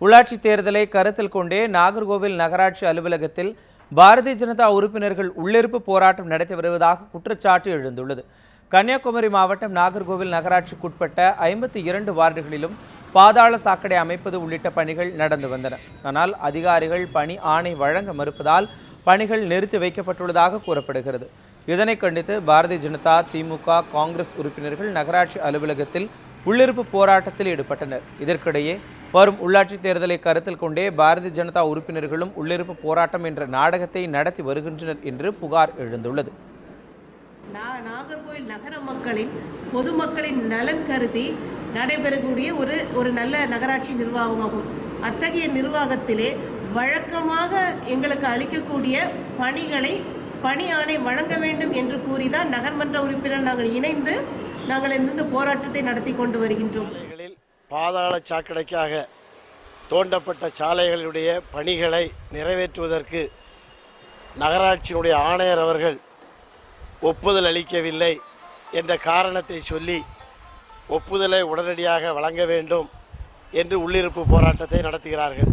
உள்ளாட்சி தேர்தலை கருத்தில் கொண்டே நாகர்கோவில் நகராட்சி அலுவலகத்தில் பாரதிய ஜனதா உறுப்பினர்கள் உள்ளிருப்பு போராட்டம் நடத்தி வருவதாக குற்றச்சாட்டு எழுந்துள்ளது. கன்னியாகுமரி மாவட்டம் நாகர்கோவில் நகராட்சிக்குட்பட்ட 52 வார்டுகளிலும் பாதாள சாக்கடை அமைப்பது உள்ளிட்ட பணிகள் நடந்து வந்தன. ஆனால் அதிகாரிகள் பணி ஆணை வழங்க மறுப்பதால் பணிகள் நிறுத்தி வைக்கப்பட்டுள்ளதாக கூறப்படுகிறது. இதனை கண்டித்து பாரதிய ஜனதா, திமுக, காங்கிரஸ் உறுப்பினர்கள் நகராட்சி அலுவலகத்தில் உள்ளிருப்பு போராட்டத்தில் ஈடுபட்டனர். இதற்கிடையே வரும் உள்ளாட்சி தேர்தலை கருத்தில் கொண்டே பாரதிய ஜனதா உறுப்பினர்களும் உள்ளிருப்பு போராட்டம் என்ற நாடகத்தை நடத்தி வருகின்றனர் என்று புகார் எழுந்துள்ளது. நாகர்கோவில் நகர மக்களின் பொதுமக்களின் நலன் கருதி நடைபெறக்கூடிய ஒரு நல்ல நகராட்சி நிர்வாகமாகும். அத்தகைய நிர்வாகத்திலே வழக்கமாக எங்களுக்கு அளிக்கக்கூடிய பணிகளை பணி ஆணை வழங்க வேண்டும் என்று கூறிதான் நகர்மன்ற உறுப்பினர் நாங்கள் இணைந்து இந்த போராட்டத்தை நடத்தி கொண்டு வருகின்றோம். பாதாள சாக்கடைக்காக தோண்டப்பட்ட சாலைகளுடைய பணிகளை நிறைவேற்றுவதற்கு நகராட்சியினுடைய ஆணையர் அவர்கள் ஒப்புதல் அளிக்கவில்லை என்ற காரணத்தை சொல்லி ஒப்புதலை உடனடியாக வழங்க வேண்டும் என்று உள்ளிருப்பு போராட்டத்தை நடத்துகிறார்கள்.